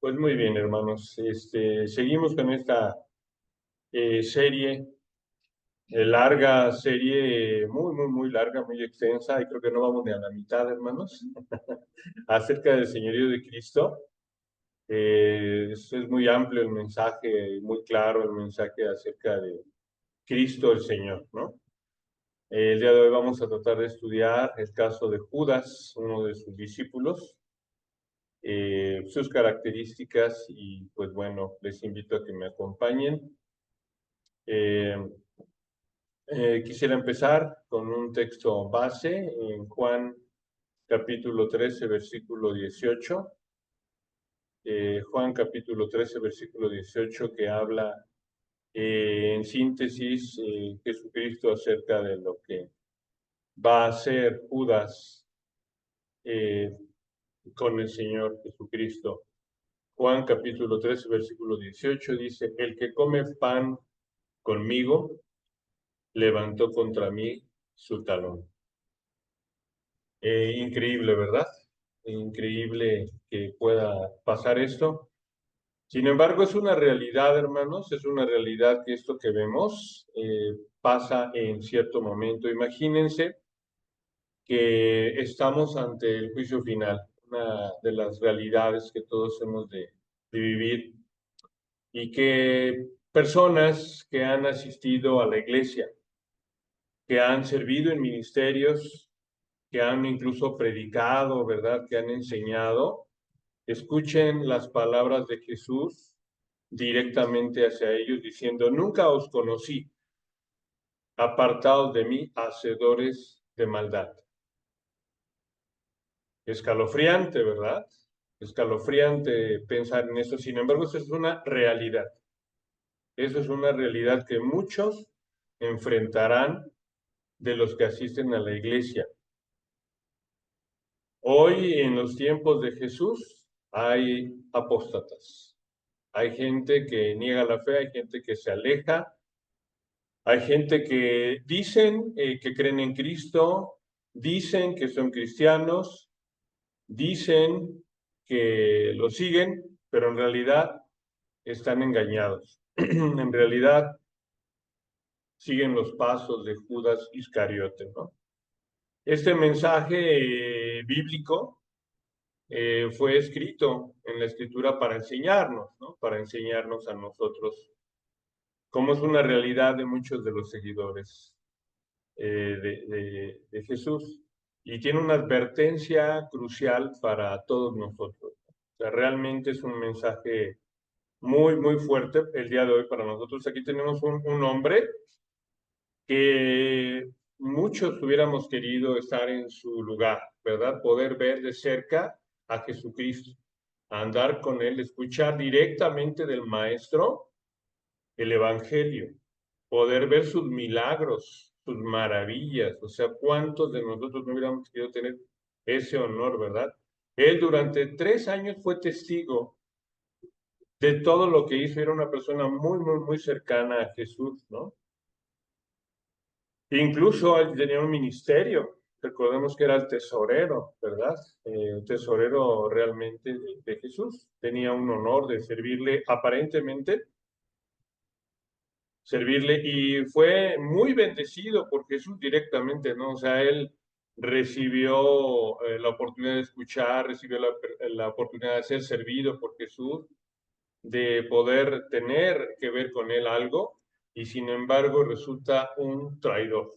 Pues muy bien, hermanos. Seguimos con esta serie, larga serie, muy larga, muy extensa, y creo que no vamos ni a la mitad, hermanos, acerca del señorío de Cristo. Es muy amplio el mensaje, muy claro el mensaje acerca de Cristo el Señor, ¿no? El día de hoy vamos a tratar de estudiar el caso de Judas, uno de sus discípulos, sus características y pues bueno, les invito a que me acompañen. Eh, Quisiera empezar con un texto base en Juan capítulo 13, versículo 18. Juan capítulo 13, versículo 18, que habla en síntesis Jesucristo acerca de lo que va a hacer Judas eh, con el Señor Jesucristo. Juan capítulo 13, versículo 18 dice, el que come pan conmigo, levantó contra mí su talón. Increíble, ¿verdad? Increíble que pueda pasar esto. Sin embargo, es una realidad, hermanos, es una realidad que esto que vemos pasa en cierto momento. Imagínense que estamos ante el juicio final, una de las realidades que todos hemos de vivir, y que personas que han asistido a la iglesia, que han servido en ministerios, que han incluso predicado, ¿verdad? Que han enseñado, escuchen las palabras de Jesús directamente hacia ellos, diciendo, nunca os conocí, apartados de mí, hacedores de maldad. Escalofriante, ¿verdad? Escalofriante pensar en eso. Sin embargo, eso es una realidad. Eso es una realidad que muchos enfrentarán de los que asisten a la iglesia. Hoy, en los tiempos de Jesús, hay apóstatas. Hay gente que niega la fe, hay gente que se aleja, hay gente que dicen que creen en Cristo, dicen que son cristianos, dicen que lo siguen, pero en realidad están engañados. En realidad siguen los pasos de Judas Iscariote, ¿no? Este mensaje bíblico fue escrito en la Escritura para enseñarnos, ¿no? Para enseñarnos a nosotros cómo es una realidad de muchos de los seguidores de Jesús. Y tiene una advertencia crucial para todos nosotros. O sea, realmente es un mensaje muy fuerte el día de hoy para nosotros. Aquí tenemos un hombre que muchos hubiéramos querido estar en su lugar, ¿verdad? Poder ver de cerca a Jesucristo, andar con él, escuchar directamente del Maestro el Evangelio, poder ver sus milagros, sus maravillas. O sea, ¿cuántos de nosotros no hubiéramos querido tener ese honor, verdad? Él durante 3 años fue testigo de todo lo que hizo. Era una persona muy cercana a Jesús, ¿no? Incluso él tenía un ministerio. Recordemos que era el tesorero, ¿verdad? El tesorero realmente de Jesús. Tenía un honor de servirle, aparentemente, servirle, y fue muy bendecido por Jesús directamente, ¿no? O sea, él recibió la oportunidad de escuchar, recibió la oportunidad de ser servido por Jesús, de poder tener que ver con él algo, y sin embargo resulta un traidor.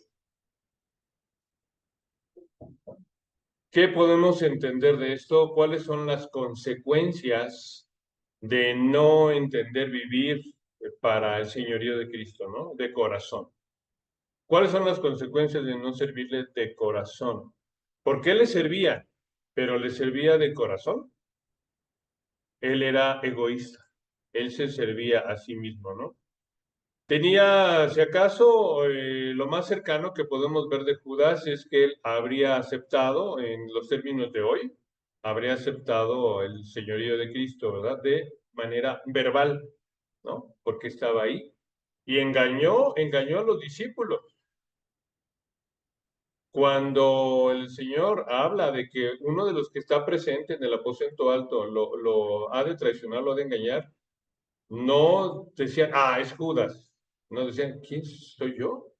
¿Qué podemos entender de esto? ¿Cuáles son las consecuencias de no entender vivir para el señorío de Cristo, ¿no? De corazón. ¿Cuáles son las consecuencias de no servirle de corazón? ¿Por qué le servía? Pero le servía de corazón. Él era egoísta. Él se servía a sí mismo, ¿no? Tenía, si acaso, lo más cercano que podemos ver de Judas es que él habría aceptado, en los términos de hoy, habría aceptado el señorío de Cristo, ¿verdad? De manera verbal, ¿no? Porque estaba ahí. Y engañó a los discípulos. cuando el Señor habla de que uno de los que está presente en el aposento alto lo ha de traicionar, lo ha de engañar, no decían, ah, es Judas. No decían, ¿quién soy yo?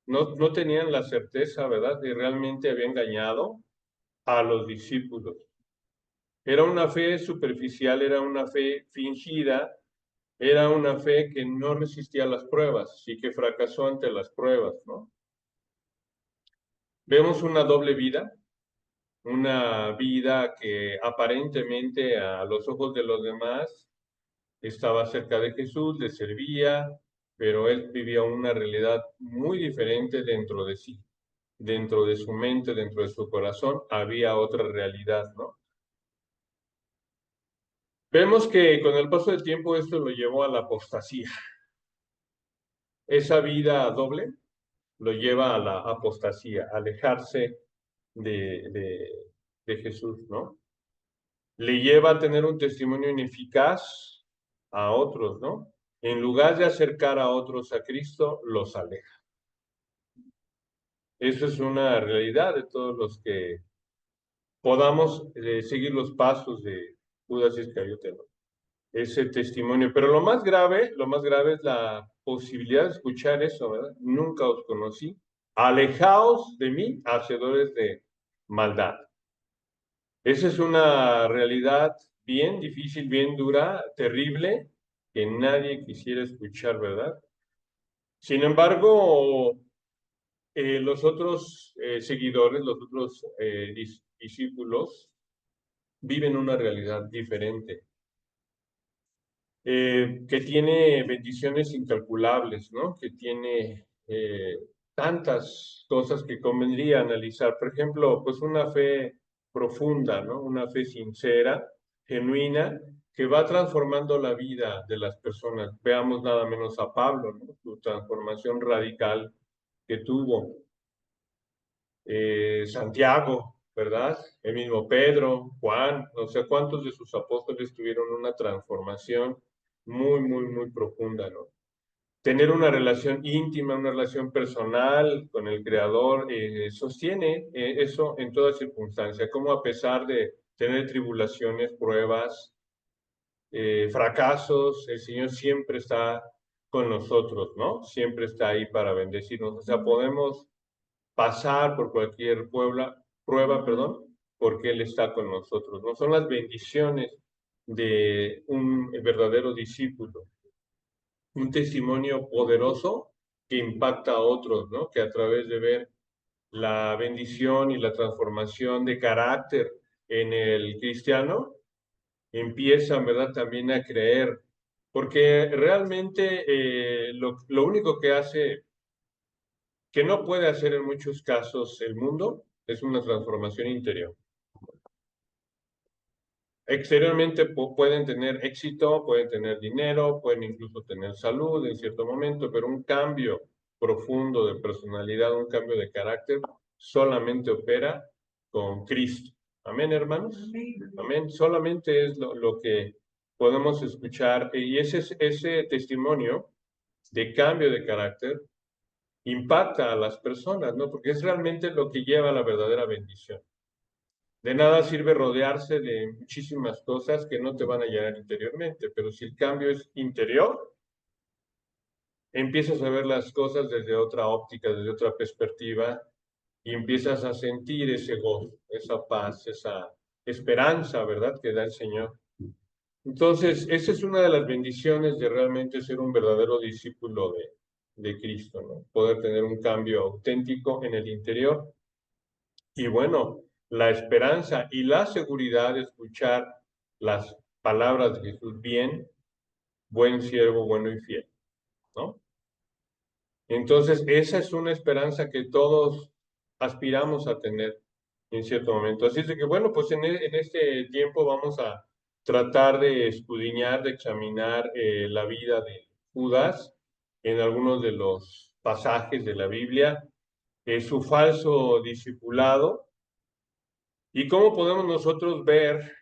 No tenían la certeza, ¿verdad?, de realmente había engañado a los discípulos. Era una fe superficial, era una fe fingida, era una fe que no resistía a las pruebas y que fracasó ante las pruebas, ¿no? Vemos una doble vida, una vida que aparentemente a los ojos de los demás estaba cerca de Jesús, le servía, pero él vivía una realidad muy diferente dentro de sí, dentro de su mente, dentro de su corazón, había otra realidad, ¿no? Vemos que con el paso del tiempo esto lo llevó a la apostasía. Esa vida doble lo lleva a la apostasía, a alejarse de, de, de Jesús, ¿no? Le lleva a tener un testimonio ineficaz a otros, ¿no? En lugar de acercar a otros a Cristo, los aleja. Eso es una realidad de todos los que podamos seguir los pasos de Judas Iscariote, ¿no? Ese testimonio. Pero lo más grave es la posibilidad de escuchar eso, ¿verdad? Nunca os conocí. Alejaos de mí, hacedores de maldad. Esa es una realidad bien difícil, bien dura, terrible, que nadie quisiera escuchar, ¿verdad? Sin embargo, los otros seguidores, los otros discípulos, viven una realidad diferente, que tiene bendiciones incalculables, ¿no? Que tiene tantas cosas que convendría analizar. Por ejemplo, pues una fe profunda, ¿no? Una fe sincera, genuina, que va transformando la vida de las personas. Veamos nada menos a Pablo, ¿no? Su transformación radical que tuvo. Santiago, ¿verdad? El mismo Pedro, Juan, no sé cuántos de sus apóstoles tuvieron una transformación muy profunda, ¿no? Tener una relación íntima, una relación personal con el Creador, sostiene eso en toda circunstancia, como a pesar de tener tribulaciones, pruebas, fracasos, el Señor siempre está con nosotros, ¿no? Siempre está ahí para bendecirnos. O sea, podemos pasar por cualquier prueba, perdón, porque Él está con nosotros, ¿no? Son las bendiciones de un verdadero discípulo, un testimonio poderoso que impacta a otros, ¿no? Que a través de ver la bendición y la transformación de carácter en el cristiano, empiezan, ¿verdad?, también a creer, porque realmente lo único que hace, que no puede hacer en muchos casos el mundo, es una transformación interior. Exteriormente pueden tener éxito, pueden tener dinero, pueden incluso tener salud en cierto momento, pero un cambio profundo de personalidad, un cambio de carácter, solamente opera con Cristo. Amén, hermanos. Amén. Solamente es lo que podemos escuchar, y ese testimonio de cambio de carácter impacta a las personas, ¿no? Porque es realmente lo que lleva a la verdadera bendición. De nada sirve rodearse de muchísimas cosas que no te van a llenar interiormente, pero si el cambio es interior, empiezas a ver las cosas desde otra óptica, desde otra perspectiva, y empiezas a sentir ese gozo, esa paz, esa esperanza, ¿verdad?, que da el Señor. Entonces, esa es una de las bendiciones de realmente ser un verdadero discípulo de Cristo, ¿no? Poder tener un cambio auténtico en el interior. Y bueno, la esperanza y la seguridad de escuchar las palabras de Jesús, bien, buen siervo, bueno y fiel, ¿no? Entonces, esa es una esperanza que todos aspiramos a tener en cierto momento. Así es de que, bueno, pues en este tiempo vamos a tratar de escudriñar, de examinar la vida de Judas en algunos de los pasajes de la Biblia, su falso discipulado. ¿Y cómo podemos nosotros ver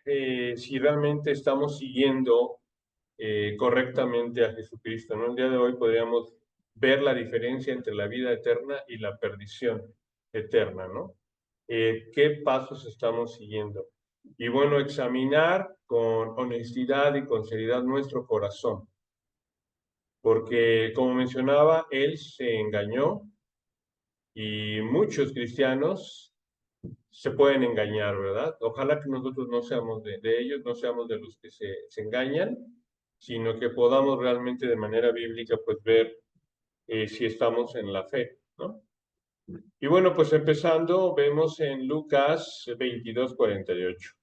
si realmente estamos siguiendo correctamente a Jesucristo, ¿no? El día de hoy podríamos ver la diferencia entre la vida eterna y la perdición eterna, ¿no? ¿Qué pasos estamos siguiendo? Y bueno, examinar con honestidad y con seriedad nuestro corazón, porque como mencionaba, él se engañó y muchos cristianos se pueden engañar, ¿verdad? Ojalá que nosotros no seamos de ellos, no seamos de los que se engañan, sino que podamos realmente de manera bíblica pues ver si estamos en la fe, ¿no? Y bueno, pues empezando, vemos en Lucas 22:48.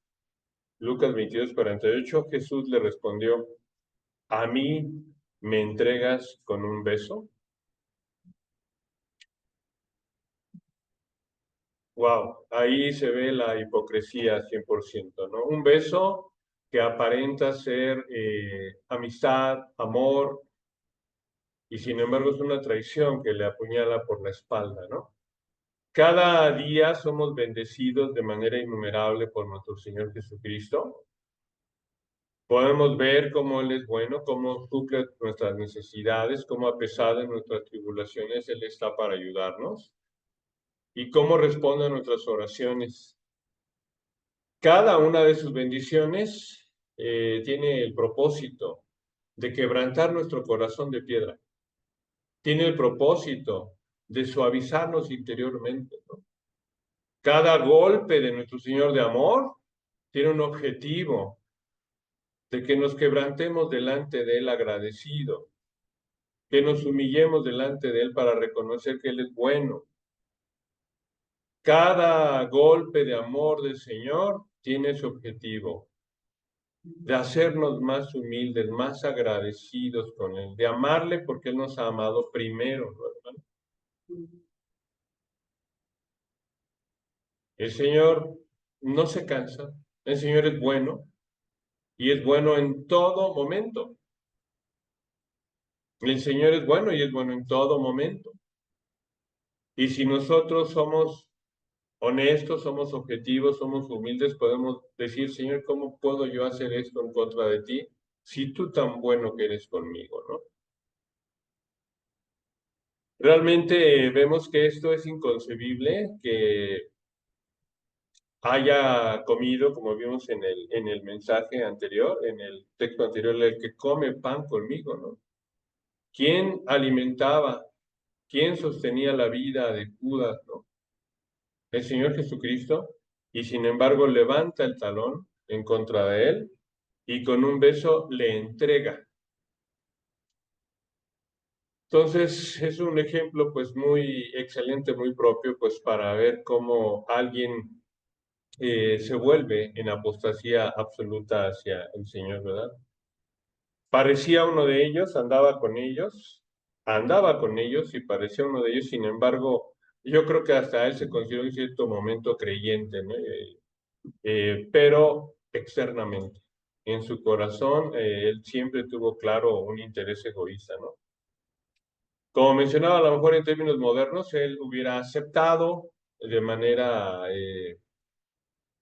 Lucas 22:48, Jesús le respondió, ¿a mí me entregas con un beso? Wow, ahí se ve la hipocresía 100%, ¿no? Un beso que aparenta ser amistad, amor, y sin embargo es una traición que le apuñala por la espalda, ¿no? Cada día somos bendecidos de manera innumerable por nuestro Señor Jesucristo. Podemos ver cómo Él es bueno, cómo suple nuestras necesidades, cómo a pesar de nuestras tribulaciones Él está para ayudarnos y cómo responde a nuestras oraciones. Cada una de sus bendiciones tiene el propósito de quebrantar nuestro corazón de piedra. Tiene el propósito de suavizarnos interiormente, ¿no? Cada golpe de nuestro Señor de amor tiene un objetivo de que nos quebrantemos delante de Él agradecido, que nos humillemos delante de Él para reconocer que Él es bueno. Cada golpe de amor del Señor tiene su objetivo de hacernos más humildes, más agradecidos con Él, de amarle porque Él nos ha amado primero, ¿no, hermano? El Señor no se cansa, el Señor es bueno y es bueno en todo momento. El Señor es bueno y es bueno en todo momento. Y si nosotros somos honestos, somos objetivos, somos humildes, podemos decir, Señor, ¿cómo puedo yo hacer esto en contra de ti si tú tan bueno que eres conmigo, ¿no? Realmente vemos que esto es inconcebible, que haya comido, como vimos en el mensaje anterior, en el texto anterior, el que come pan conmigo, ¿no? ¿Quién alimentaba? ¿Quién sostenía la vida de Judas, ¿no? El Señor Jesucristo, y sin embargo levanta el talón en contra de él y con un beso le entrega. Entonces es un ejemplo pues muy excelente, muy propio pues para ver cómo alguien se vuelve en apostasía absoluta hacia el Señor, ¿verdad? Parecía uno de ellos, andaba con ellos y parecía uno de ellos, sin embargo, yo creo que hasta él se consideró en cierto momento creyente, ¿no? Pero externamente. En su corazón, él siempre tuvo claro un interés egoísta, ¿no? Como mencionaba, a lo mejor en términos modernos, él hubiera aceptado de manera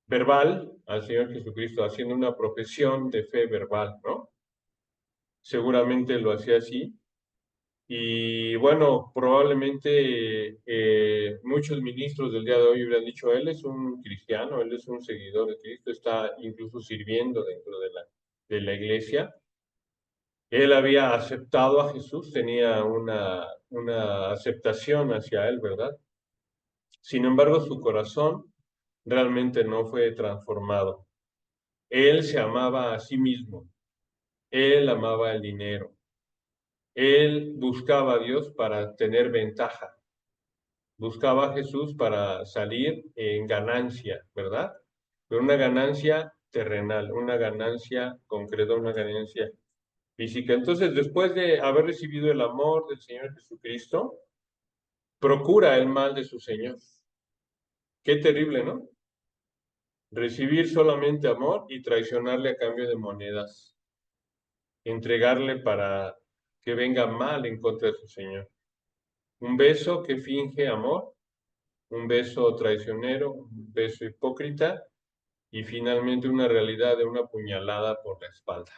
verbal al Señor Jesucristo, haciendo una profesión de fe verbal, ¿no? Seguramente lo hacía así. Y bueno, probablemente muchos ministros del día de hoy hubieran dicho, él es un cristiano, él es un seguidor de Cristo, está incluso sirviendo dentro de la iglesia. Él había aceptado a Jesús, tenía una aceptación hacia él, ¿verdad? Sin embargo, su corazón realmente no fue transformado. Él se amaba a sí mismo, él amaba el dinero, él buscaba a Dios para tener ventaja, buscaba a Jesús para salir en ganancia, ¿verdad? Pero una ganancia terrenal, una ganancia concreta, una ganancia física. Entonces, después de haber recibido el amor del Señor Jesucristo, procura el mal de su Señor. Qué terrible, ¿no? Recibir solamente amor y traicionarle a cambio de monedas, entregarle para que venga mal en contra de su Señor. Un beso que finge amor, un beso traicionero, un beso hipócrita y finalmente una realidad de una puñalada por la espalda.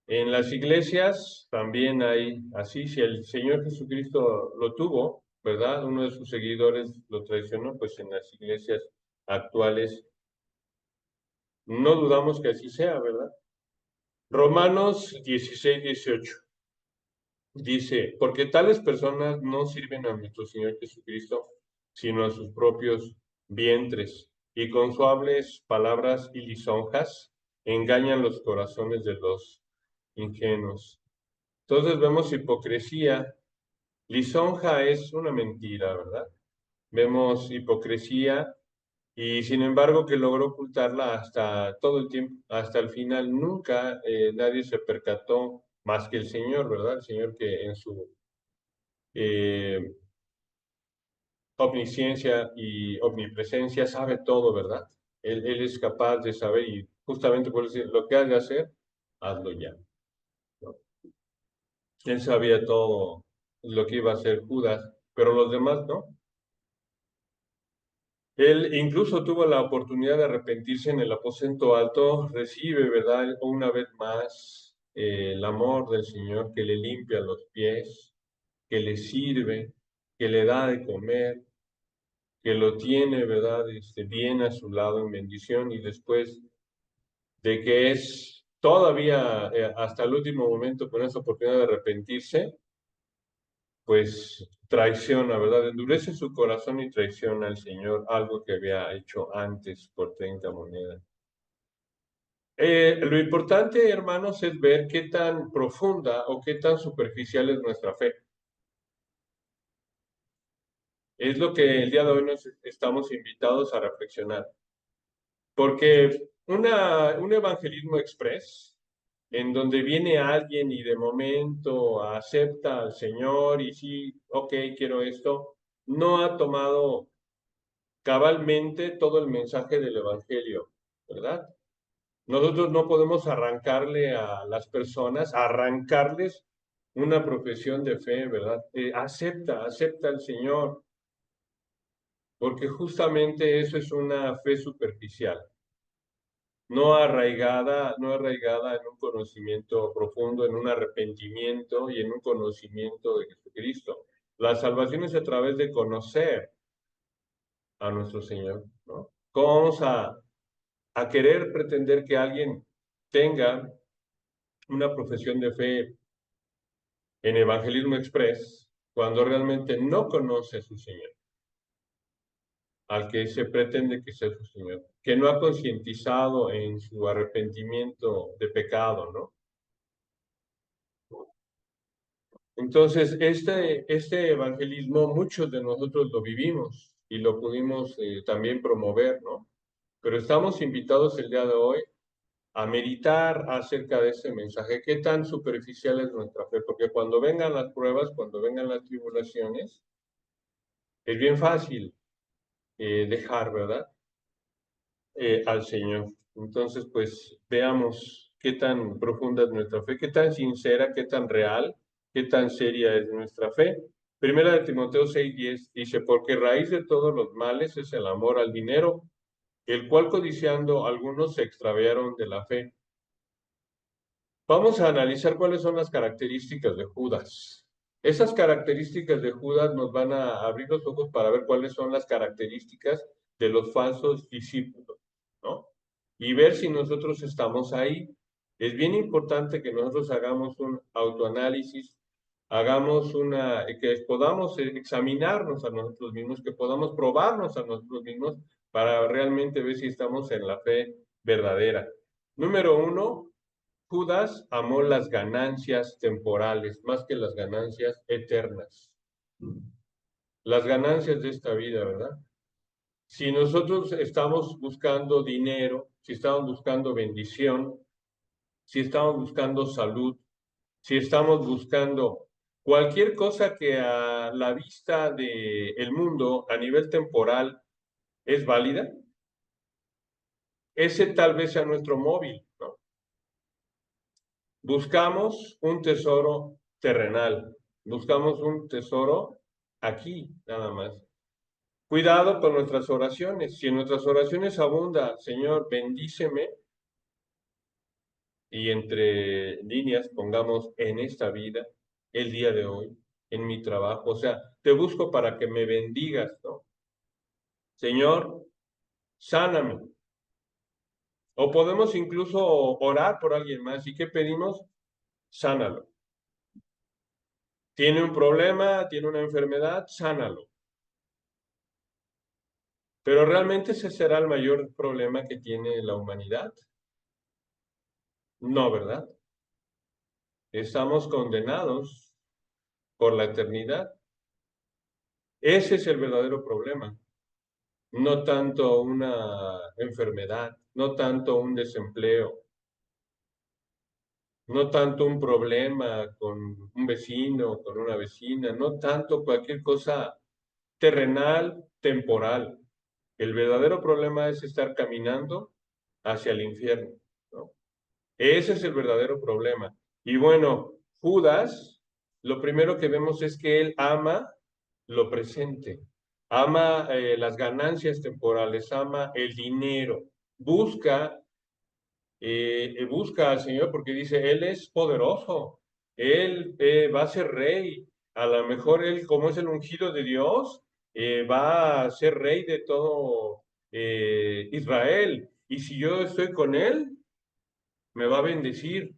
En las iglesias también hay así, si el Señor Jesucristo lo tuvo, ¿verdad? Uno de sus seguidores lo traicionó, pues en las iglesias actuales no dudamos que así sea, ¿verdad? Romanos 16:18 dice, porque tales personas no sirven a nuestro Señor Jesucristo, sino a sus propios vientres, y con suaves palabras y lisonjas engañan los corazones de los ingenuos. Entonces vemos hipocresía. Lisonja es una mentira, ¿verdad? Vemos hipocresía y sin embargo que logró ocultarla hasta todo el tiempo, hasta el final. Nunca nadie se percató más que el Señor, ¿verdad? El Señor que en su eh, omnisciencia y omnipresencia sabe todo, ¿verdad? Él es capaz de saber y justamente por eso lo que has de hacer, hazlo ya, ¿no? Él sabía todo lo que iba a hacer Judas, pero los demás no. Él incluso tuvo la oportunidad de arrepentirse en el aposento alto, recibe, ¿verdad? Una vez más el amor del Señor que le limpia los pies, que le sirve, que le da de comer, que lo tiene, ¿verdad? Bien a su lado en bendición y después de que es todavía hasta el último momento con esa oportunidad de arrepentirse, pues traiciona, ¿verdad? Endurece su corazón y traiciona al Señor, algo que había hecho antes por 30 monedas. Lo importante, hermanos, es ver qué tan profunda o qué tan superficial es nuestra fe. Es lo que el día de hoy nos estamos invitados a reflexionar. Porque un evangelismo express, en donde viene alguien y de momento acepta al Señor y sí, ok, quiero esto, no ha tomado cabalmente todo el mensaje del Evangelio, ¿verdad? Nosotros no podemos arrancarle a las personas, arrancarles una profesión de fe, ¿verdad? Acepta al Señor, porque justamente eso es una fe superficial, no arraigada en un conocimiento profundo, en un arrepentimiento y en un conocimiento de Jesucristo. La salvación es a través de conocer a nuestro Señor, ¿no? ¿Cómo vamos a querer pretender que alguien tenga una profesión de fe en Evangelismo Express cuando realmente no conoce a su Señor, al que se pretende que sea su Señor, que no ha concientizado en su arrepentimiento de pecado, ¿no? Entonces, este evangelismo muchos de nosotros lo vivimos y lo pudimos también promover, ¿no? Pero estamos invitados el día de hoy a meditar acerca de ese mensaje. ¿Qué tan superficial es nuestra fe? Porque cuando vengan las pruebas, cuando vengan las tribulaciones, es bien fácil dejar, ¿verdad? Al Señor. Entonces, pues veamos qué tan profunda es nuestra fe, qué tan sincera, qué tan real, qué tan seria es nuestra fe. Primera de Timoteo 6:10 dice, porque raíz de todos los males es el amor al dinero, el cual codiciando algunos se extraviaron de la fe. Vamos a analizar cuáles son las características de Judas. Esas características de Judas nos van a abrir los ojos para ver cuáles son las características de los falsos discípulos, ¿no? Y ver si nosotros estamos ahí. Es bien importante que nosotros hagamos un autoanálisis, que podamos examinarnos a nosotros mismos, que podamos probarnos a nosotros mismos para realmente ver si estamos en la fe verdadera. Número uno, Judas amó las ganancias temporales más que las ganancias eternas. Las ganancias de esta vida, ¿verdad? Si nosotros estamos buscando dinero, si estamos buscando bendición, si estamos buscando salud, si estamos buscando cualquier cosa que a la vista del mundo a nivel temporal es válida, ese tal vez sea nuestro móvil, ¿no? Buscamos un tesoro terrenal, buscamos un tesoro aquí, nada más. Cuidado con nuestras oraciones. Si en nuestras oraciones abunda, Señor, bendíceme, y entre líneas pongamos en esta vida, el día de hoy, en mi trabajo. O sea, te busco para que me bendigas, ¿no? Señor, sáname. O podemos incluso orar por alguien más. ¿Y qué pedimos? Sánalo. Tiene un problema, tiene una enfermedad, sánalo. Pero realmente ese será el mayor problema que tiene la humanidad. No, ¿verdad? Estamos condenados por la eternidad. Ese es el verdadero problema. No tanto una enfermedad, no tanto un desempleo, no tanto un problema con un vecino, con una vecina, no tanto cualquier cosa terrenal, temporal. El verdadero problema es estar caminando hacia el infierno, ¿no? Ese es el verdadero problema. Y bueno, Judas, lo primero que vemos es que él ama lo presente, ama las ganancias temporales, ama el dinero, busca, busca al Señor porque dice, Él es poderoso, Él va a ser rey, a lo mejor Él, como es el ungido de Dios, va a ser rey de todo Israel. Y si yo estoy con Él, me va a bendecir,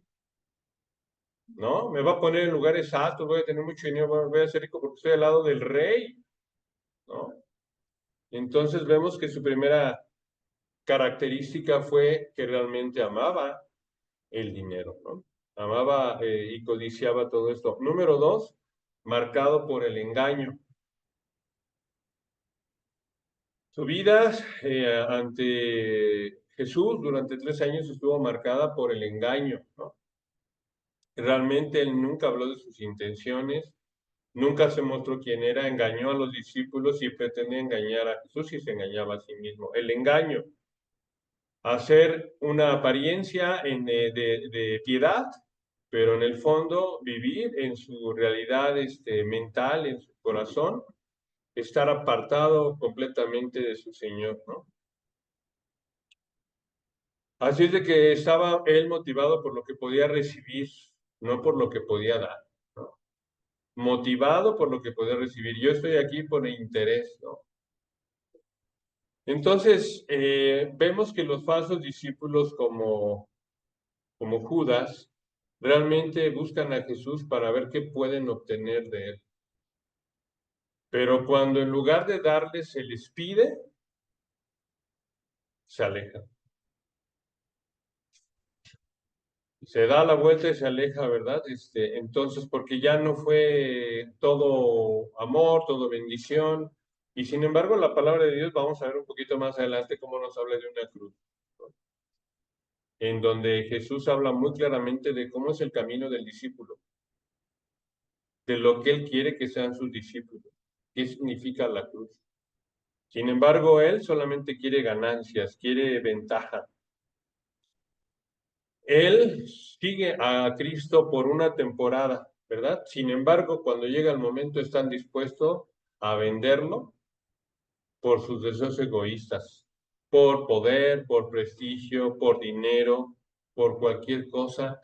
¿no? Me va a poner en lugares altos, voy a tener mucho dinero, voy a ser rico porque estoy al lado del rey, ¿no? Entonces vemos que su primera característica fue que realmente amaba el dinero, ¿no? Amaba y codiciaba todo esto. Número dos, marcado por el engaño. Su vida ante Jesús durante 3 años estuvo marcada por el engaño, ¿no? Realmente él nunca habló de sus intenciones, nunca se mostró quién era, engañó a los discípulos y pretendía engañar a Jesús y se engañaba a sí mismo. El engaño, hacer una apariencia de piedad, pero en el fondo vivir en su realidad mental, en su corazón, estar apartado completamente de su Señor, ¿no? Así es de que estaba él motivado por lo que podía recibir, no por lo que podía dar, ¿no? Motivado por lo que podía recibir. Yo estoy aquí por interés, ¿no? Entonces, vemos que los falsos discípulos como Judas realmente buscan a Jesús para ver qué pueden obtener de él. Pero cuando en lugar de darles se les pide, se alejan. Se da la vuelta y se aleja, ¿verdad? Entonces, porque ya no fue todo amor, todo bendición. Y sin embargo, la palabra de Dios, vamos a ver un poquito más adelante cómo nos habla de una cruz, ¿no? En donde Jesús habla muy claramente de cómo es el camino del discípulo, de lo que Él quiere que sean sus discípulos, qué significa la cruz. Sin embargo, Él solamente quiere ganancias, quiere ventaja. Él sigue a Cristo por una temporada, ¿verdad? Sin embargo, cuando llega el momento están dispuestos a venderlo por sus deseos egoístas, por poder, por prestigio, por dinero, por cualquier cosa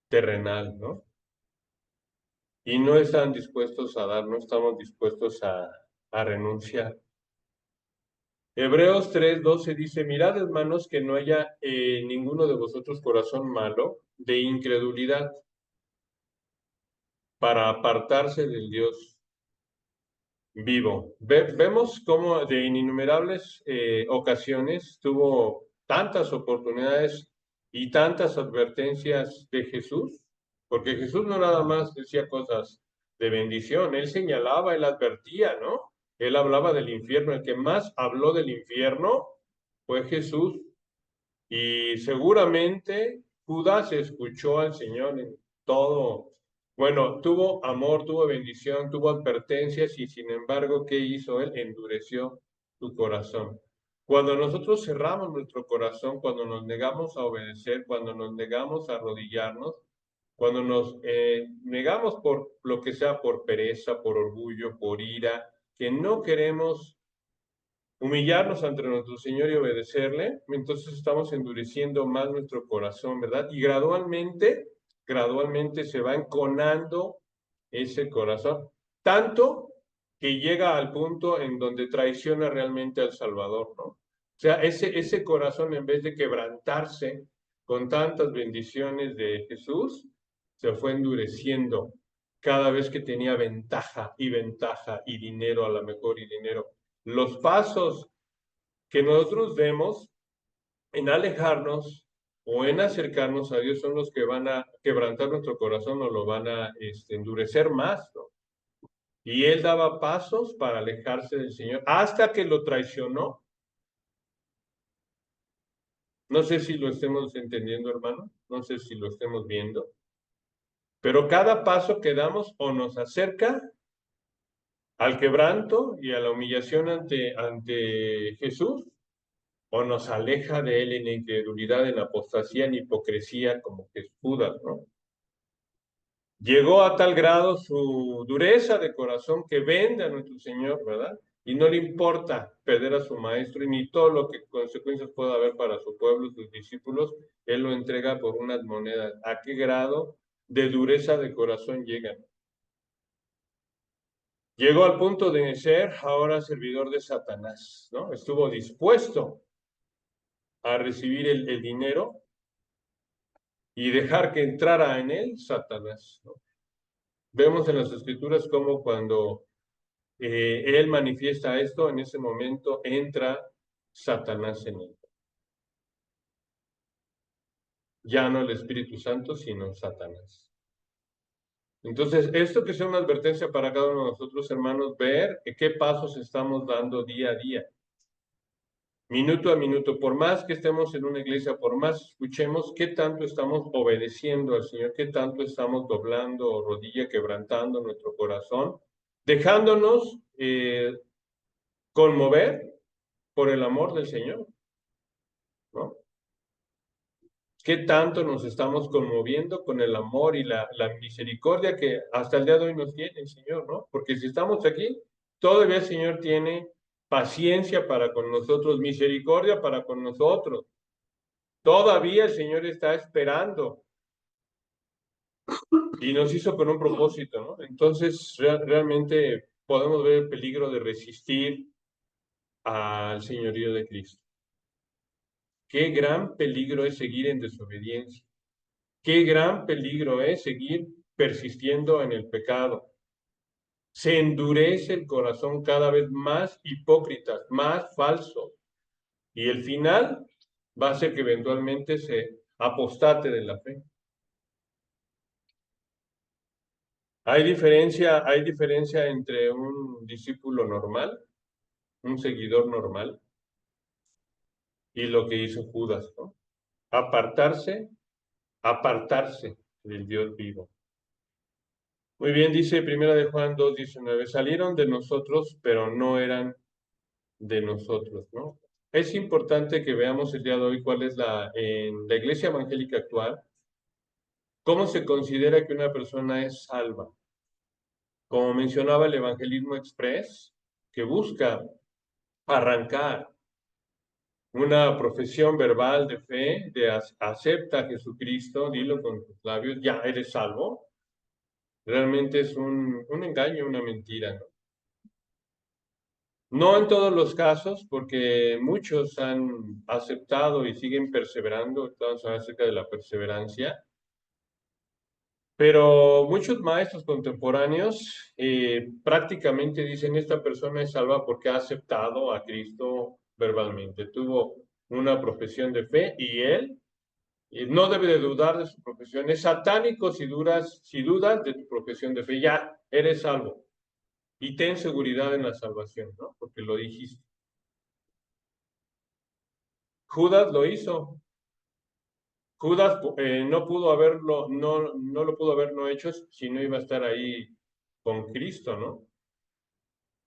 terrenal, ¿no? Y no están dispuestos a dar, no estamos dispuestos a renunciar. Hebreos 3:12 dice, mirad hermanos que no haya ninguno de vosotros corazón malo de incredulidad para apartarse del Dios vivo. Vemos cómo de innumerables ocasiones tuvo tantas oportunidades y tantas advertencias de Jesús, porque Jesús no nada más decía cosas de bendición, él señalaba, él advertía, ¿no? Él hablaba del infierno, el que más habló del infierno fue Jesús. Y seguramente Judas escuchó al Señor en todo. Bueno, tuvo amor, tuvo bendición, tuvo advertencias y sin embargo, ¿qué hizo él? Endureció su corazón. Cuando nosotros cerramos nuestro corazón, cuando nos negamos a obedecer, cuando nos negamos a arrodillarnos, cuando nos negamos por lo que sea, por pereza, por orgullo, por ira, que no queremos humillarnos ante nuestro Señor y obedecerle, entonces estamos endureciendo más nuestro corazón, ¿verdad? Y gradualmente se va enconando ese corazón, tanto que llega al punto en donde traiciona realmente al Salvador, ¿no? O sea, ese corazón, en vez de quebrantarse con tantas bendiciones de Jesús, se fue endureciendo cada vez que tenía ventaja y dinero, a lo mejor y dinero. Los pasos que nosotros demos en alejarnos o en acercarnos a Dios son los que van a quebrantar nuestro corazón o lo van a endurecer más, ¿no? Y él daba pasos para alejarse del Señor hasta que lo traicionó. No sé si lo estemos entendiendo, hermano, no sé si lo estemos viendo, pero cada paso que damos o nos acerca al quebranto y a la humillación ante Jesús, o nos aleja de él en incredulidad, en apostasía, en hipocresía, como que es Judas, ¿no? Llegó a tal grado su dureza de corazón que vende a nuestro Señor, ¿verdad? Y no le importa perder a su maestro y ni todo lo que consecuencias pueda haber para su pueblo, sus discípulos, él lo entrega por unas monedas. ¿A qué grado de dureza de corazón llegan? Llegó al punto de ser ahora servidor de Satanás, ¿no? Estuvo dispuesto a recibir el dinero y dejar que entrara en él Satanás, ¿no? Vemos en las escrituras cómo cuando él manifiesta esto, en ese momento entra Satanás en él. Ya no el Espíritu Santo, sino Satanás. Entonces, esto que sea una advertencia para cada uno de nosotros, hermanos, ver qué pasos estamos dando día a día, minuto a minuto, por más que estemos en una iglesia, por más escuchemos, qué tanto estamos obedeciendo al Señor, qué tanto estamos doblando rodilla, quebrantando nuestro corazón, dejándonos conmover por el amor del Señor, ¿no? ¿Qué tanto nos estamos conmoviendo con el amor y la misericordia que hasta el día de hoy nos tiene el Señor, ¿no? Porque si estamos aquí, todavía el Señor tiene paciencia para con nosotros, misericordia para con nosotros. Todavía el Señor está esperando y nos hizo con un propósito, ¿no? Entonces, realmente podemos ver el peligro de resistir al señorío de Cristo. Qué gran peligro es seguir en desobediencia. Qué gran peligro es seguir persistiendo en el pecado. Se endurece el corazón cada vez más hipócritas, más falso. Y el final va a ser que eventualmente se apostate de la fe. Hay diferencia entre un discípulo normal, un seguidor normal, y lo que hizo Judas, ¿no? Apartarse, apartarse del Dios vivo. Muy bien, dice Primera de Juan 2:19, salieron de nosotros, pero no eran de nosotros, ¿no? Es importante que veamos el día de hoy cuál es en la iglesia evangélica actual, cómo se considera que una persona es salva. Como mencionaba el Evangelismo Express, que busca arrancar una profesión verbal de fe, acepta a Jesucristo, dilo con tus labios, ya eres salvo, realmente es un engaño, una mentira, ¿no? No en todos los casos, porque muchos han aceptado y siguen perseverando, estamos hablando acerca de la perseverancia, pero muchos maestros contemporáneos prácticamente dicen esta persona es salva porque ha aceptado a Cristo verbalmente, tuvo una profesión de fe y él no debe de dudar de su profesión. Es satánico si dudas de tu profesión de fe, ya eres salvo y ten seguridad en la salvación, ¿no? Porque lo dijiste. Judas lo hizo. Judas no pudo haberlo, no lo pudo haber no hecho si no iba a estar ahí con Cristo, ¿no?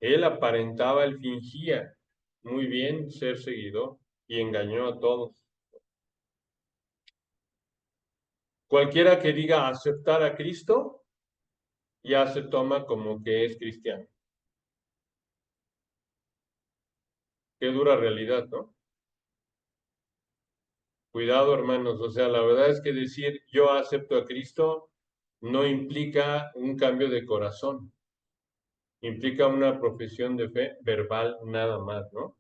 Él aparentaba, él fingía muy bien ser seguidor y engañó a todos. Cualquiera que diga aceptar a Cristo, ya se toma como que es cristiano. Qué dura realidad, ¿no? Cuidado, hermanos. O sea, la verdad es que decir yo acepto a Cristo no implica un cambio de corazón, implica una profesión de fe verbal nada más, ¿no?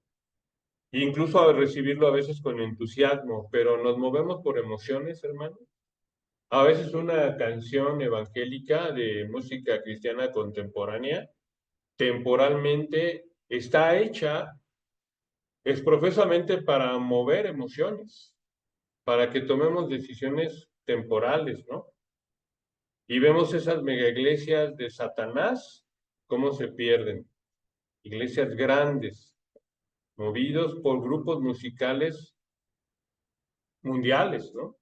Incluso a recibirlo a veces con entusiasmo, pero nos movemos por emociones, hermano. A veces una canción evangélica de música cristiana contemporánea temporalmente está hecha exprofesamente para mover emociones, para que tomemos decisiones temporales, ¿no? Y vemos esas mega iglesias de Satanás, cómo se pierden. Iglesias grandes, movidos por grupos musicales mundiales, ¿no?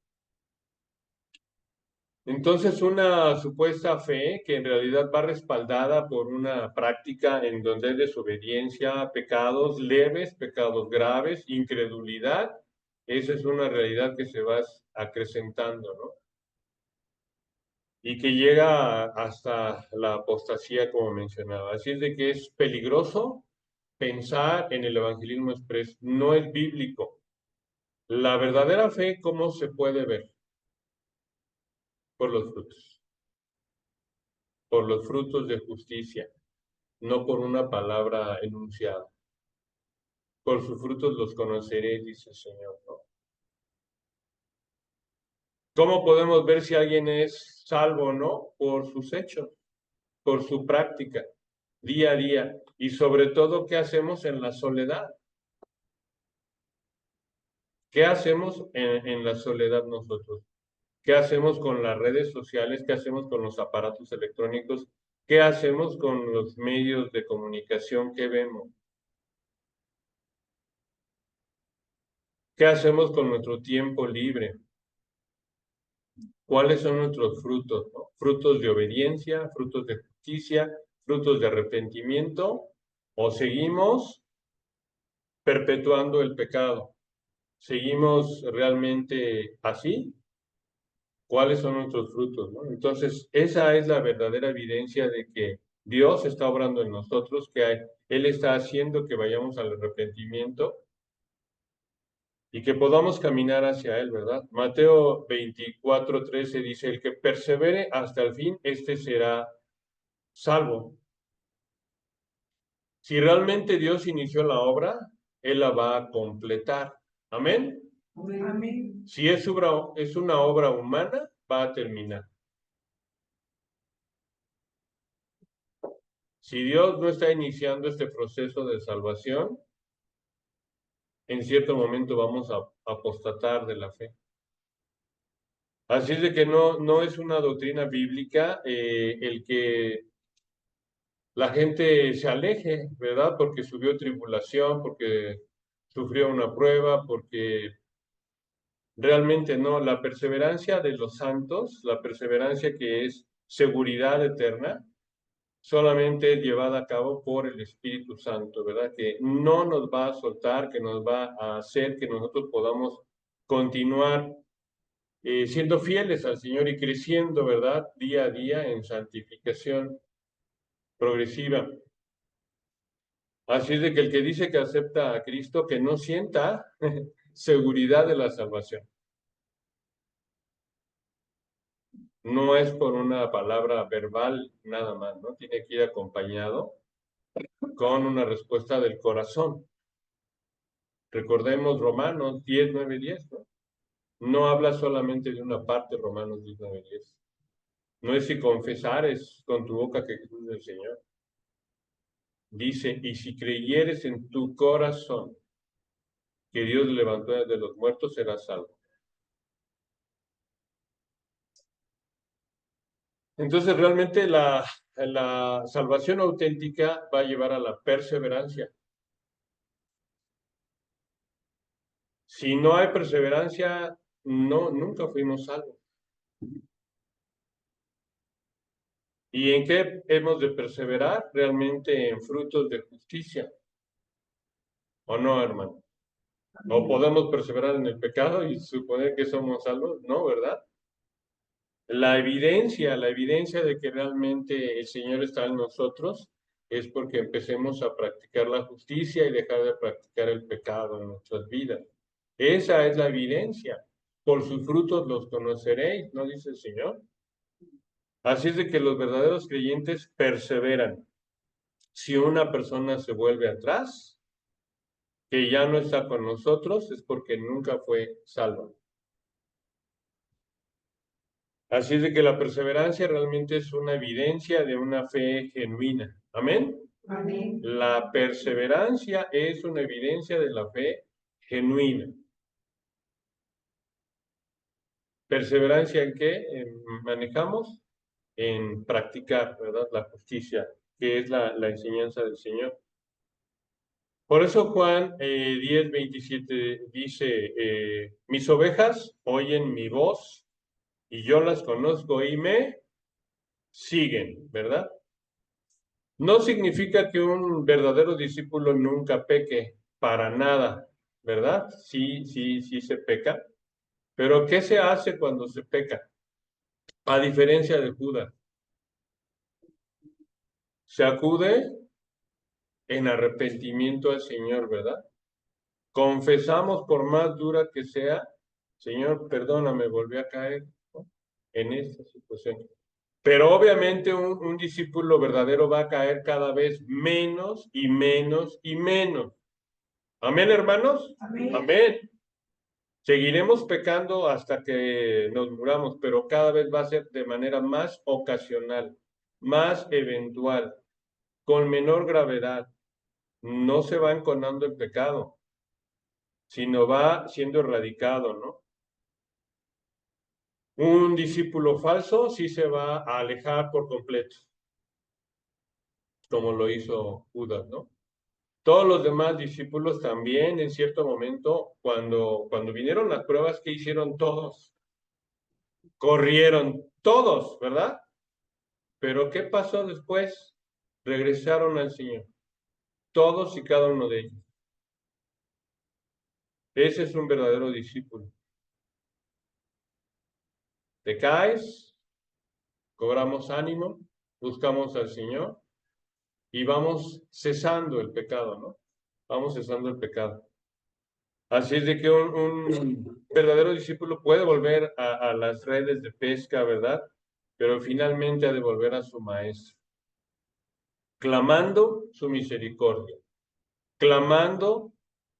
Entonces, una supuesta fe que en realidad va respaldada por una práctica en donde hay desobediencia, pecados leves, pecados graves, incredulidad, esa es una realidad que se va acrecentando, ¿no? Y que llega hasta la apostasía, como mencionaba. Así es de que es peligroso pensar en el evangelismo express, no es bíblico. La verdadera fe, ¿cómo se puede ver? Por los frutos, por los frutos de justicia, no por una palabra enunciada. Por sus frutos los conoceréis, dice el Señor, ¿no? ¿Cómo podemos ver si alguien es salvo o no? Por sus hechos, por su práctica, día a día. Y sobre todo, ¿qué hacemos en la soledad? ¿Qué hacemos en la soledad nosotros? ¿Qué hacemos con las redes sociales? ¿Qué hacemos con los aparatos electrónicos? ¿Qué hacemos con los medios de comunicación que vemos? ¿Qué hacemos con nuestro tiempo libre? ¿Cuáles son nuestros frutos, no? Frutos de obediencia, frutos de justicia, frutos de arrepentimiento, o seguimos perpetuando el pecado. ¿Seguimos realmente así? ¿Cuáles son nuestros frutos, no? Entonces, esa es la verdadera evidencia de que Dios está obrando en nosotros, que Él está haciendo que vayamos al arrepentimiento y que podamos caminar hacia Él, ¿verdad? Mateo 24:13 dice, el que persevere hasta el fin, este será salvo. Si realmente Dios inició la obra, Él la va a completar. Amén. Amén. Si es una obra humana, va a terminar. Si Dios no está iniciando este proceso de salvación, en cierto momento vamos a apostatar de la fe. Así es de que no es una doctrina bíblica el que la gente se aleje, ¿verdad? Porque subió tribulación, porque sufrió una prueba, porque realmente no. La perseverancia de los santos, la perseverancia que es seguridad eterna, solamente es llevada a cabo por el Espíritu Santo, ¿verdad? Que no nos va a soltar, que nos va a hacer que nosotros podamos continuar siendo fieles al Señor y creciendo, ¿verdad? Día a día en santificación progresiva. Así es de que el que dice que acepta a Cristo, que no sienta seguridad de la salvación. No es por una palabra verbal nada más, ¿no? Tiene que ir acompañado con una respuesta del corazón. Recordemos Romanos 10, 9, 10, ¿no? No habla solamente de una parte, Romanos 10, 9, 10. No es si confesares con tu boca que Jesús es el Señor. Dice, y si creyeres en tu corazón que Dios levantó de los muertos, serás salvo. Entonces, realmente la salvación auténtica va a llevar a la perseverancia. Si no hay perseverancia, nunca fuimos salvos. ¿Y en qué hemos de perseverar? Realmente en frutos de justicia. ¿O no, hermano? ¿O podemos perseverar en el pecado y suponer que somos salvos? No, ¿verdad? La evidencia de que realmente el Señor está en nosotros es porque empecemos a practicar la justicia y dejar de practicar el pecado en nuestras vidas. Esa es la evidencia. Por sus frutos los conoceréis, ¿no dice el Señor? Así es de que los verdaderos creyentes perseveran. Si una persona se vuelve atrás, que ya no está con nosotros, es porque nunca fue salva. Así es de que la perseverancia realmente es una evidencia de una fe genuina. Amén. Amén. La perseverancia es una evidencia de la fe genuina. ¿Perseverancia en qué manejamos? En practicar, ¿verdad? La justicia, que es la enseñanza del Señor. Por eso Juan 10:27 dice, mis ovejas oyen mi voz y yo las conozco y me siguen, ¿verdad? No significa que un verdadero discípulo nunca peque, para nada, ¿verdad? Sí, sí, sí se peca. Pero ¿qué se hace cuando se peca? A diferencia de Judas, se acude en arrepentimiento al Señor, ¿verdad? Confesamos por más dura que sea, Señor, perdóname, volví a caer, ¿no? En esta situación. Pero obviamente un discípulo verdadero va a caer cada vez menos y menos y menos. Amén, hermanos. Amén. Amén. Seguiremos pecando hasta que nos muramos, pero cada vez va a ser de manera más ocasional, más eventual, con menor gravedad. No se va enconando el pecado, sino va siendo erradicado, ¿no? Un discípulo falso sí se va a alejar por completo, como lo hizo Judas, ¿no? Todos los demás discípulos también, en cierto momento, cuando vinieron las pruebas, ¿qué hicieron todos? Corrieron todos, ¿verdad? Pero ¿qué pasó después? Regresaron al Señor, todos y cada uno de ellos. Ese es un verdadero discípulo. Te caes, cobramos ánimo, buscamos al Señor y vamos cesando el pecado, ¿no? Vamos cesando el pecado. Así es de que un verdadero discípulo puede volver a las redes de pesca, ¿verdad? Pero finalmente ha de volver a su maestro, clamando su misericordia, clamando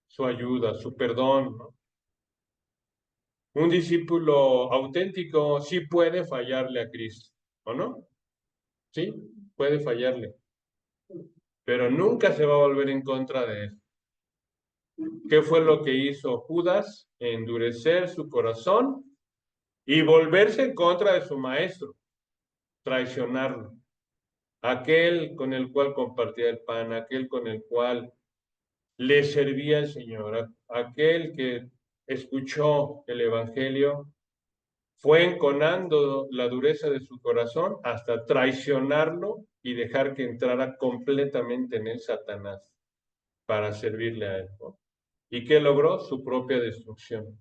su ayuda, su perdón, ¿no? Un discípulo auténtico sí puede fallarle a Cristo, ¿o no? Sí, puede fallarle, pero nunca se va a volver en contra de él. ¿Qué fue lo que hizo Judas? Endurecer su corazón y volverse en contra de su maestro, traicionarlo. Aquel con el cual compartía el pan, aquel con el cual le servía al Señor, aquel que escuchó el Evangelio, fue enconando la dureza de su corazón hasta traicionarlo y dejar que entrara completamente en él Satanás para servirle a él, ¿no? ¿Y qué logró? Su propia destrucción.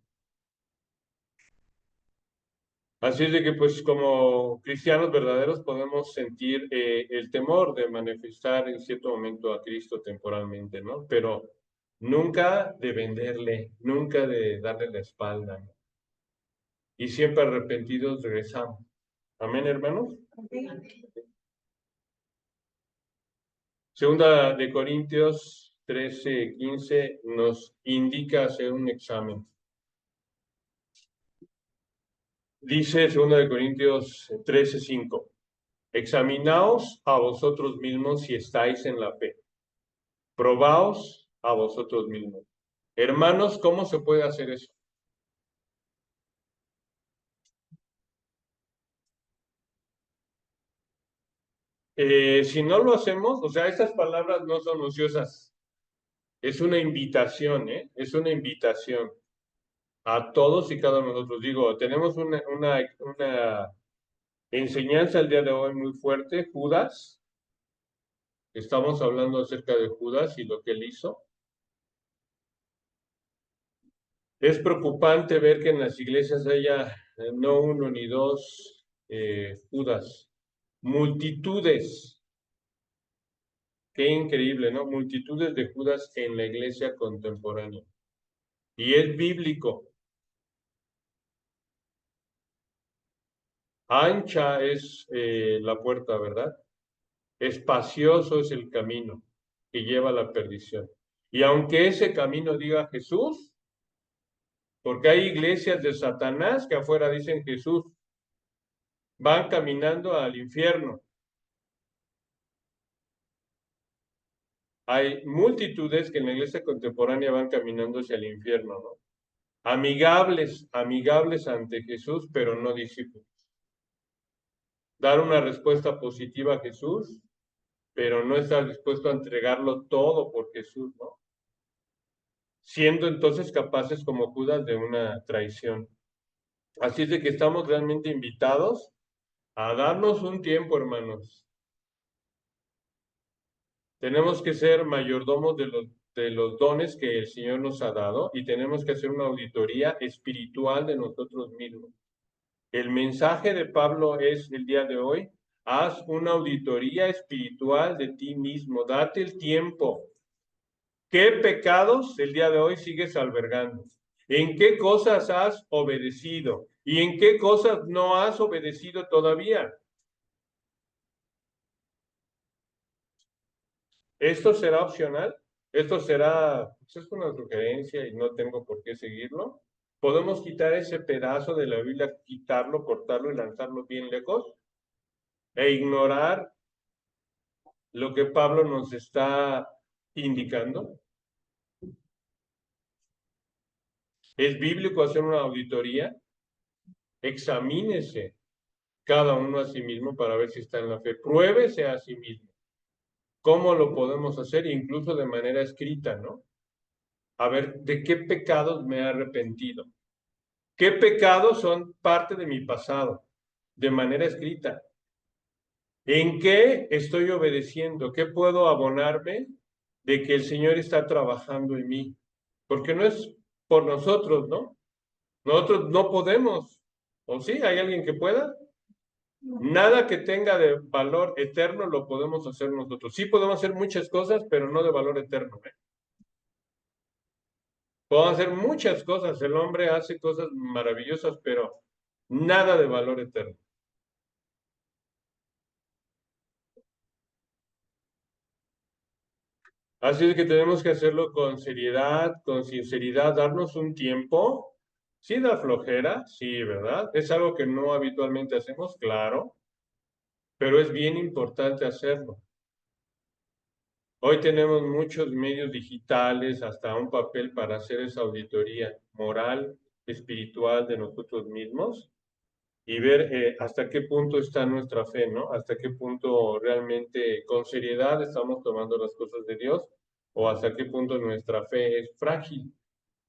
Así es de que, pues, como cristianos verdaderos podemos sentir el temor de manifestar en cierto momento a Cristo temporalmente, ¿no? Pero nunca de venderle, nunca de darle la espalda, ¿no? Y siempre arrepentidos regresamos. Amén, hermanos. Amén. Segunda de Corintios 13:15 nos indica hacer un examen. Dice Segunda de Corintios 13:5, examinaos a vosotros mismos si estáis en la fe. Probaos a vosotros mismos. Hermanos, ¿cómo se puede hacer eso? Si no lo hacemos, o sea, estas palabras no son ociosas. Es una invitación, ¿eh? Es una invitación a todos y cada uno de nosotros. Digo, tenemos una enseñanza el día de hoy muy fuerte, Judas. Estamos hablando acerca de Judas y lo que él hizo. Es preocupante ver que en las iglesias haya no uno ni dos Judas, multitudes Qué increíble, ¿no? Multitudes de Judas en la iglesia contemporánea. Y es bíblico. Ancha es la puerta, ¿verdad? Espacioso es el camino que lleva a la perdición. Y aunque ese camino diga Jesús, porque hay iglesias de Satanás que afuera dicen Jesús, van caminando al infierno. Hay multitudes que en la iglesia contemporánea van caminando hacia el infierno, ¿no? Amigables ante Jesús, pero no discípulos. Dar una respuesta positiva a Jesús, pero no estar dispuesto a entregarlo todo por Jesús, ¿no? Siendo entonces capaces como Judas de una traición. Así es de que estamos realmente invitados a darnos un tiempo, hermanos. Tenemos que ser mayordomos de los dones que el Señor nos ha dado y tenemos que hacer una auditoría espiritual de nosotros mismos. El mensaje de Pablo es el día de hoy, haz una auditoría espiritual de ti mismo, date el tiempo. ¿Qué pecados el día de hoy sigues albergando? ¿En qué cosas has obedecido? ¿Y en qué cosas no has obedecido todavía? ¿Esto será opcional? ¿Esto será, pues es una sugerencia y no tengo por qué seguirlo? ¿Podemos quitar ese pedazo de la Biblia, quitarlo, cortarlo y lanzarlo bien lejos? E ignorar lo que Pablo nos está indicando. ¿Es bíblico hacer una auditoría? Examínese cada uno a sí mismo para ver si está en la fe. Pruébese a sí mismo. ¿Cómo lo podemos hacer? Incluso de manera escrita, ¿no? A ver, ¿de qué pecados me he arrepentido? ¿Qué pecados son parte de mi pasado? De manera escrita. ¿En qué estoy obedeciendo? ¿Qué puedo abonarme de que el Señor está trabajando en mí? Porque no es por nosotros, ¿no? Nosotros no podemos. ¿O sí? ¿Hay alguien que pueda? Nada que tenga de valor eterno lo podemos hacer nosotros. Sí podemos hacer muchas cosas, pero no de valor eterno, ¿eh? Podemos hacer muchas cosas. El hombre hace cosas maravillosas, pero nada de valor eterno. Así es que tenemos que hacerlo con seriedad, con sinceridad, darnos un tiempo. Sí da flojera, sí, ¿verdad? Es algo que no habitualmente hacemos, claro, pero es bien importante hacerlo. Hoy tenemos muchos medios digitales, hasta un papel para hacer esa auditoría moral, espiritual de nosotros mismos y ver hasta qué punto está nuestra fe, ¿no? Hasta qué punto realmente con seriedad estamos tomando las cosas de Dios o hasta qué punto nuestra fe es frágil.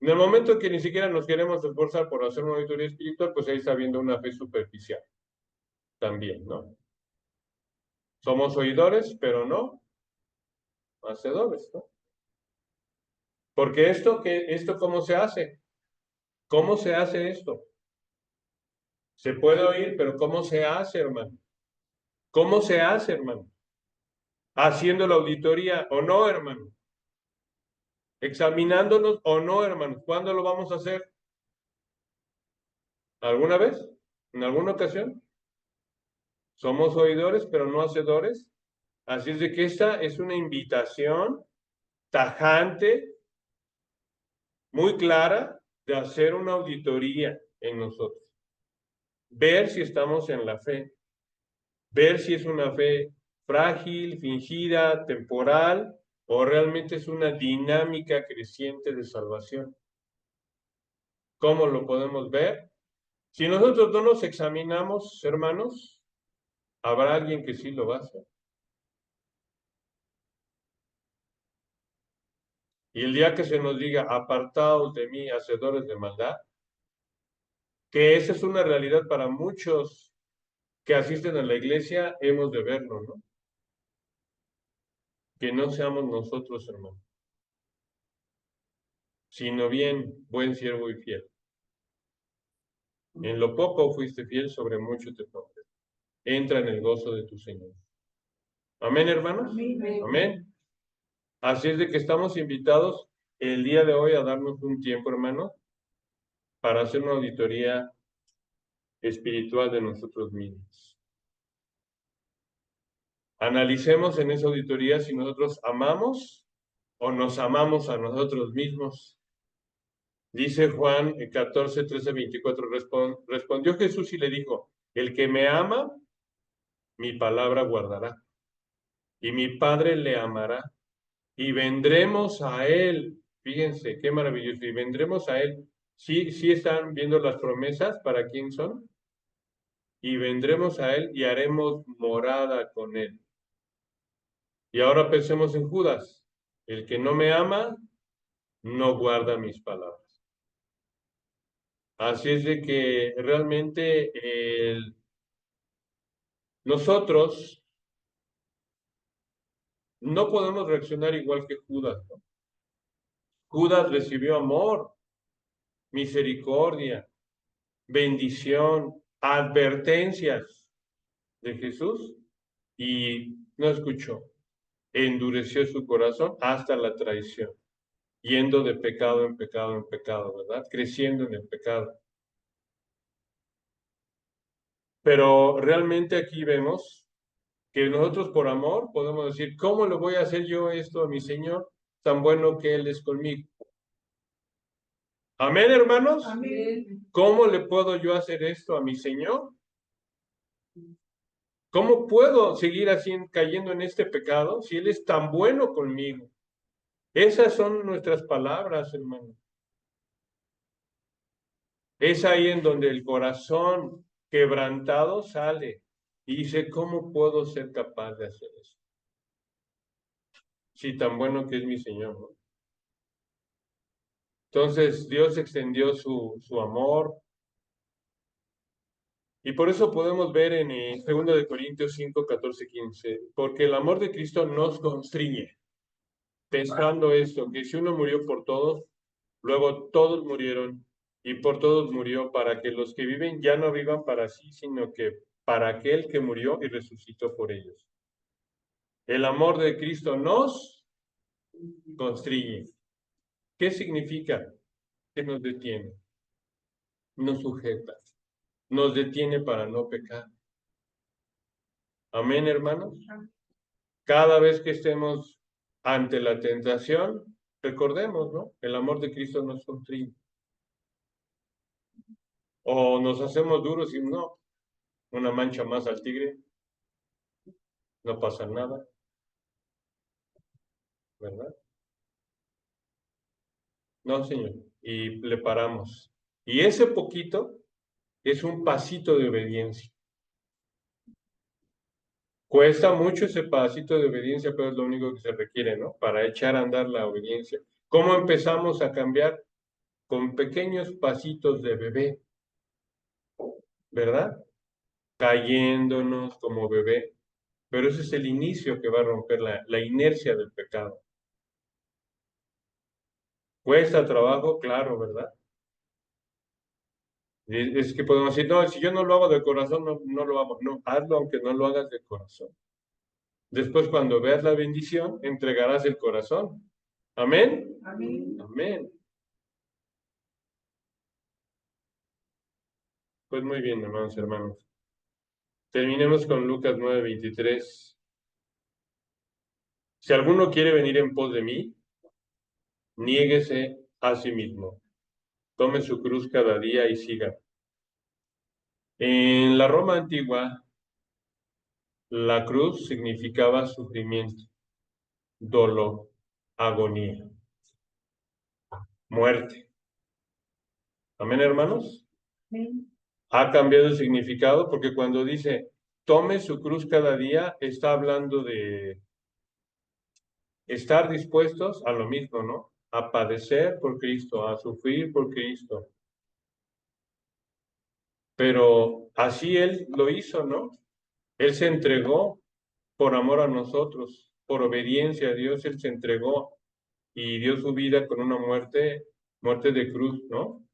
En el momento que ni siquiera nos queremos esforzar por hacer una auditoría espiritual, pues ahí está habiendo una fe superficial también, ¿no? Somos oidores, pero no hacedores, ¿no? Porque esto ¿cómo se hace? ¿Cómo se hace esto? Se puede oír, pero ¿cómo se hace, hermano? ¿Cómo se hace, hermano? Haciendo la auditoría o no, hermano. Examinándonos o no, hermano. ¿Cuándo lo vamos a hacer? ¿Alguna vez? ¿En alguna ocasión? Somos oidores, pero no hacedores. Así es de que esta es una invitación tajante, muy clara, de hacer una auditoría en nosotros. Ver si estamos en la fe. Ver si es una fe frágil, fingida, temporal, o realmente es una dinámica creciente de salvación. ¿Cómo lo podemos ver? Si nosotros no nos examinamos, hermanos, habrá alguien que sí lo va a hacer. Y el día que se nos diga, apartaos de mí, hacedores de maldad, que esa es una realidad para muchos que asisten a la iglesia, hemos de verlo, ¿no? Que no seamos nosotros, hermanos, sino bien, buen siervo y fiel. En lo poco fuiste fiel, sobre mucho te pondré. Entra en el gozo de tu Señor. Amén, hermanos. Amén. Amén. Así es de que estamos invitados el día de hoy a darnos un tiempo, hermano, para hacer una auditoría espiritual de nosotros mismos. Analicemos en esa auditoría si nosotros amamos o nos amamos a nosotros mismos. Dice Juan 14, 13, 24, respondió Jesús y le dijo, el que me ama, mi palabra guardará, y mi Padre le amará, y vendremos a él. Fíjense, qué maravilloso, y vendremos a él. ¿Sí, sí están viendo las promesas para quién son? Y vendremos a él y haremos morada con él. Y ahora pensemos en Judas. El que no me ama, no guarda mis palabras. Así es de que realmente nosotros no podemos reaccionar igual que Judas, ¿no? Judas recibió amor, misericordia, bendición, advertencias de Jesús y no escuchó. Endureció su corazón hasta la traición, yendo de pecado en pecado en pecado, ¿verdad? Creciendo en el pecado. Pero realmente aquí vemos que nosotros por amor podemos decir, ¿cómo le voy a hacer yo esto a mi Señor tan bueno que Él es conmigo? Amén, hermanos. Amén. ¿Cómo le puedo yo hacer esto a mi Señor? ¿Cómo puedo seguir así cayendo en este pecado si Él es tan bueno conmigo? Esas son nuestras palabras, hermano. Es ahí en donde el corazón quebrantado sale y dice, ¿cómo puedo ser capaz de hacer eso? Si tan bueno que es mi Señor, ¿no? Entonces Dios extendió su amor y por eso podemos ver en 2 de Corintios 5, 14, 15, porque el amor de Cristo nos constriñe, pensando esto, que si uno murió por todos, luego todos murieron y por todos murió para que los que viven ya no vivan para sí, sino que para aquel que murió y resucitó por ellos. El amor de Cristo nos constriñe. ¿Qué significa? Que nos detiene, nos sujeta, nos detiene para no pecar. Amén, hermanos. Cada vez que estemos ante la tentación, recordemos, ¿no? El amor de Cristo nos constriñe. O nos hacemos duros y no, una mancha más al tigre, no pasa nada, ¿verdad? No, Señor. Y le paramos. Y ese poquito es un pasito de obediencia. Cuesta mucho ese pasito de obediencia, pero es lo único que se requiere, ¿no? Para echar a andar la obediencia. ¿Cómo empezamos a cambiar? Con pequeños pasitos de bebé, ¿verdad? Cayéndonos como bebé. Pero ese es el inicio que va a romper la inercia del pecado. Cuesta trabajo, claro, ¿verdad? Es que podemos decir, no, si yo no lo hago de corazón, no, no lo hago. No, hazlo aunque no lo hagas de corazón. Después, cuando veas la bendición, entregarás el corazón. Amén. Amén. Amén. Pues muy bien, hermanos y hermanos. Terminemos con Lucas 9:23. Si alguno quiere venir en pos de mí, niéguese a sí mismo. Tome su cruz cada día y siga. En la Roma antigua, la cruz significaba sufrimiento, dolor, agonía, muerte. Amén, hermanos. Amén. Ha cambiado el significado porque cuando dice tome su cruz cada día, está hablando de estar dispuestos a lo mismo, ¿no? A padecer por Cristo, a sufrir por Cristo. Pero así Él lo hizo, ¿no? Él se entregó por amor a nosotros, por obediencia a Dios, Él se entregó y dio su vida con una muerte de cruz, ¿no?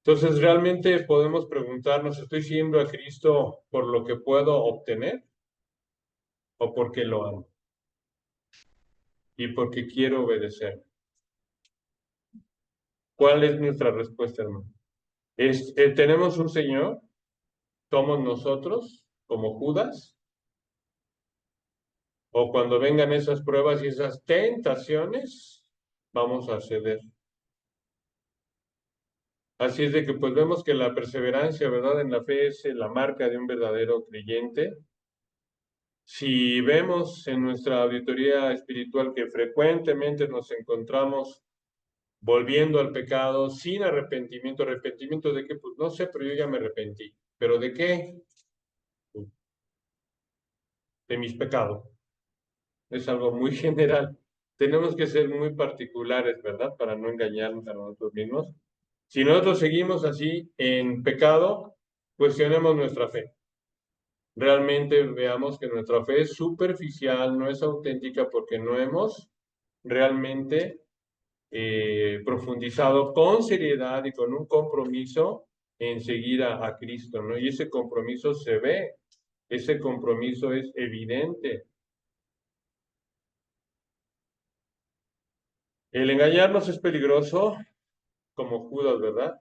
Entonces realmente podemos preguntarnos, ¿estoy siguiendo a Cristo por lo que puedo obtener o porque lo amo? y porque quiero obedecer. ¿Cuál es nuestra respuesta, hermano? ¿Tenemos un Señor? ¿Somos nosotros como Judas? ¿O cuando vengan esas pruebas y esas tentaciones, vamos a ceder? Así es de que pues vemos que la perseverancia, ¿verdad? En la fe es la marca de un verdadero creyente. Si vemos en nuestra auditoría espiritual que frecuentemente nos encontramos volviendo al pecado sin arrepentimiento, arrepentimiento de qué, pues no sé, pero yo ya me arrepentí. ¿Pero de qué? De mis pecados. Es algo muy general. Tenemos que ser muy particulares, ¿verdad? Para no engañarnos a nosotros mismos. Si nosotros seguimos así en pecado, cuestionemos nuestra fe. Realmente veamos que nuestra fe es superficial, no es auténtica porque no hemos realmente profundizado con seriedad y con un compromiso en seguir a Cristo, ¿no? Y ese compromiso se ve, ese compromiso es evidente. El engañarnos es peligroso, como Judas, ¿verdad?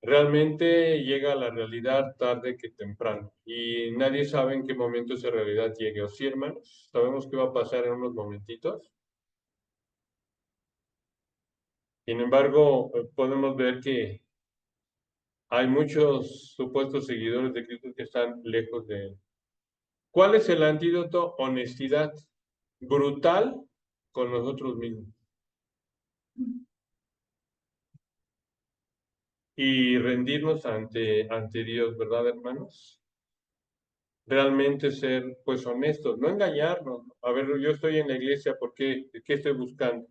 Realmente llega a la realidad tarde que temprano y nadie sabe en qué momento esa realidad llegue. ¿O sí, hermanos? Sabemos qué va a pasar en unos momentitos. Sin embargo, podemos ver que hay muchos supuestos seguidores de Cristo que están lejos de Él. ¿Cuál es el antídoto? Honestidad brutal con nosotros mismos. Y rendirnos ante Dios, ¿verdad, hermanos? Realmente ser, pues, honestos, no engañarnos. A ver, yo estoy en la iglesia, ¿por qué? ¿Qué estoy buscando?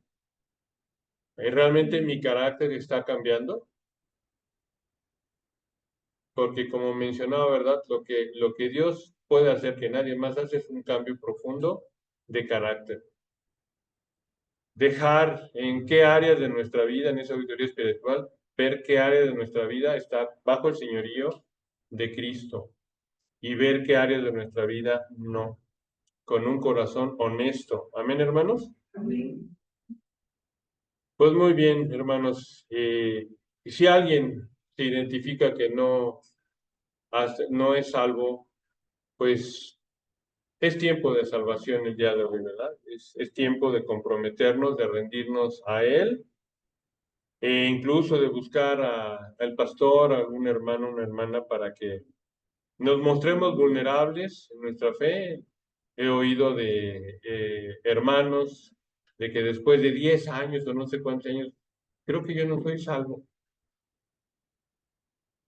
¿Realmente mi carácter está cambiando? Porque como mencionaba, ¿verdad? Lo que Dios puede hacer que nadie más hace es un cambio profundo de carácter. Dejar en qué áreas de nuestra vida, en esa auditoría espiritual, ver qué área de nuestra vida está bajo el señorío de Cristo y ver qué áreas de nuestra vida no, con un corazón honesto. Amén, hermanos. Amén. Pues muy bien, hermanos. Si alguien se identifica que no es salvo, pues es tiempo de salvación el día de hoy, ¿verdad? Es tiempo de comprometernos, de rendirnos a Él e incluso de buscar al pastor, a algún hermano, una hermana, para que nos mostremos vulnerables en nuestra fe. He oído de hermanos de que después de 10 años o no sé cuántos años, creo que yo no soy salvo.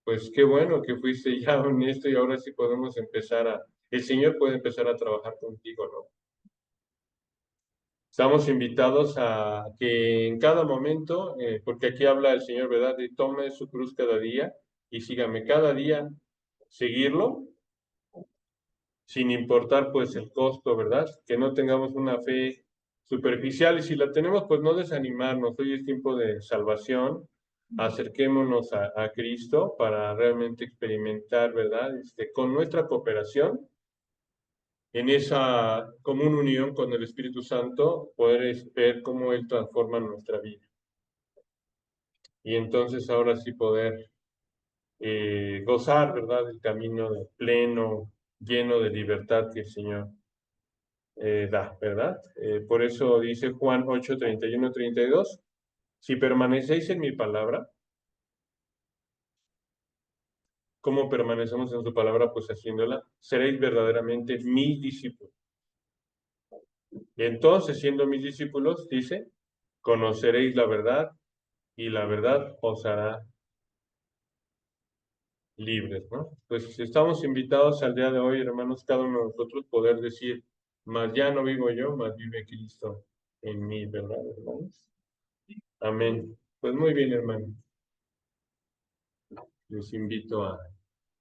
Pues qué bueno que fuiste ya honesto y ahora sí podemos el Señor puede empezar a trabajar contigo, ¿no? Estamos invitados a que en cada momento, porque aquí habla el Señor, ¿verdad? De tome su cruz cada día y sígame cada día, seguirlo, sin importar pues el costo, ¿verdad? Que no tengamos una fe superficial y si la tenemos, pues no desanimarnos. Hoy es tiempo de salvación. Acerquémonos a Cristo para realmente experimentar, ¿verdad? Con nuestra cooperación en esa común unión con el Espíritu Santo, poder ver cómo Él transforma nuestra vida. Y entonces ahora sí poder gozar, ¿verdad? El camino de pleno, lleno de libertad que el Señor da, ¿verdad? Por eso dice Juan 8, 31, 32, si permanecéis en mi palabra, ¿cómo permanecemos en su palabra? Pues haciéndola, seréis verdaderamente mis discípulos. Y entonces, siendo mis discípulos, dice, conoceréis la verdad y la verdad os hará libres, ¿no? Pues estamos invitados al día de hoy, hermanos, cada uno de nosotros poder decir, mas ya no vivo yo, mas vive Cristo en mí, ¿verdad, hermanos? Amén. Pues muy bien, hermanos. Les invito a